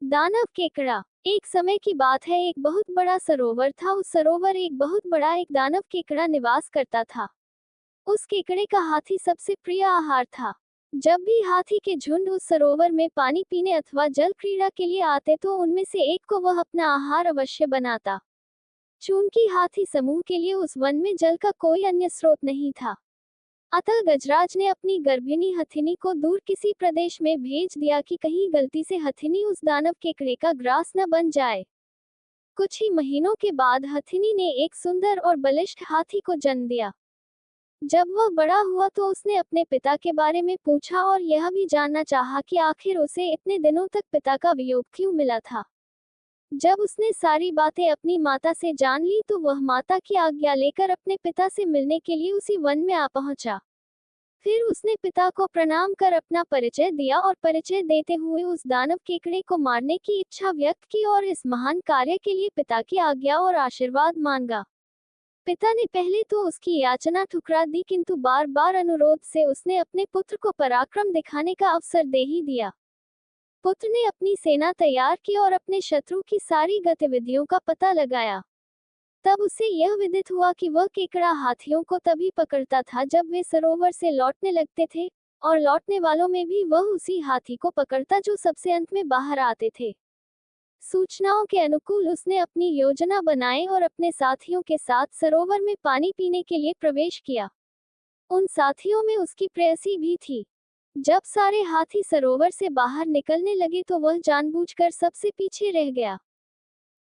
दानव केकड़ा। एक समय की बात है, एक बहुत बड़ा सरोवर था। उस सरोवर एक बहुत बड़ा एक दानव केकड़ा निवास करता था। उस केकड़े का हाथी सबसे प्रिय आहार था। जब भी हाथी के झुंड उस सरोवर में पानी पीने अथवा जल क्रीड़ा के लिए आते तो उनमें से एक को वह अपना आहार अवश्य बनाता। चूंकि हाथी समूह के लिए उस वन में जल का कोई अन्य स्रोत नहीं था, अतः गजराज ने अपनी गर्भिणी हथिनी को दूर किसी प्रदेश में भेज दिया कि कहीं गलती से हथिनी उस दानव केकड़े का ग्रास न बन जाए। कुछ ही महीनों के बाद हथिनी ने एक सुंदर और बलिष्ठ हाथी को जन्म दिया। जब वह बड़ा हुआ तो उसने अपने पिता के बारे में पूछा और यह भी जानना चाहा कि आखिर उसे इतने दिनों तक पिता का वियोग क्यों मिला था। जब उसने सारी बातें अपनी माता से जान ली तो वह माता की आज्ञा लेकर अपने पिता से मिलने के लिए उसी वन में आ पहुंचा। फिर उसने पिता को प्रणाम कर अपना परिचय दिया और परिचय देते हुए उस दानव केकड़े को मारने की इच्छा व्यक्त की और इस महान कार्य के लिए पिता की आज्ञा और आशीर्वाद मांगा। पिता ने पहले तो उसकी याचना ठुकरा दी, किंतु बार बार अनुरोध से उसने अपने पुत्र को पराक्रम दिखाने का अवसर दे ही दिया। पुत्र ने अपनी सेना तैयार की और अपने शत्रु की सारी गतिविधियों का पता लगाया। तब उसे यह विदित हुआ कि वह केकड़ा हाथियों को तभी पकड़ता था जब वे सरोवर से लौटने लगते थे, और लौटने वालों में भी वह उसी हाथी को पकड़ता जो सबसे अंत में बाहर आते थे। सूचनाओं के अनुकूल उसने अपनी योजना बनाई और अपने साथियों के साथ सरोवर में पानी पीने के लिए प्रवेश किया। उन साथियों में उसकी प्रेयसी भी थी। जब सारे हाथी सरोवर से बाहर निकलने लगे तो वह जानबूझकर सबसे पीछे रह गया।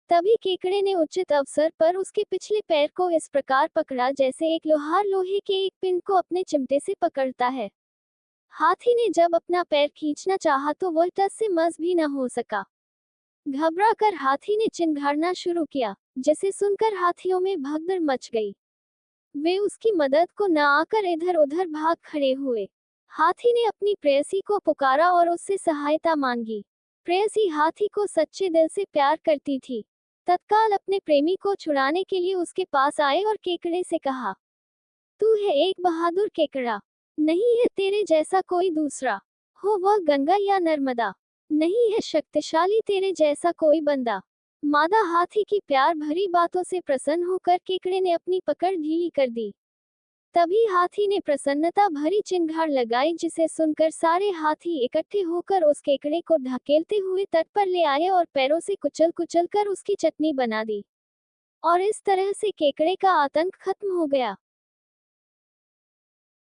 तभी केकड़े ने उचित अवसर पर उसके पिछले पैर को इस प्रकार पकड़ा जैसे एक लोहार लोहे के एक पिंड को अपने चिमटे से पकड़ता है। हाथी ने जब अपना पैर खींचना चाहा तो वह टस से मस भी न हो सका। घबरा कर हाथी ने चिंघाड़ना शुरू किया, जिसे सुनकर हाथियों में भगदड़ मच गई। वे उसकी मदद को न आकर इधर उधर भाग खड़े हुए। हाथी ने अपनी प्रेयसी को पुकारा और उससे सहायता मांगी। प्रेयसी हाथी को सच्चे दिल से प्यार करती थी। तत्काल अपने प्रेमी को छुड़ाने के लिए उसके पास आए और केकड़े से कहा, तू है एक बहादुर केकड़ा, नहीं है तेरे जैसा कोई दूसरा, हो वह गंगा या नर्मदा, नहीं है शक्तिशाली तेरे जैसा कोई बंदा। मादा हाथी की प्यार भरी बातों से प्रसन्न होकर केकड़े ने अपनी पकड़ ढीली कर दी। तभी हाथी ने प्रसन्नता भरी चिंगार लगाई, जिसे सुनकर सारे हाथी इकट्ठे होकर उस केकड़े को ढकेलते हुए तट पर ले आए और पैरों से कुचल कुचल कर उसकी चटनी बना दी। और इस तरह से केकड़े का आतंक खत्म हो गया।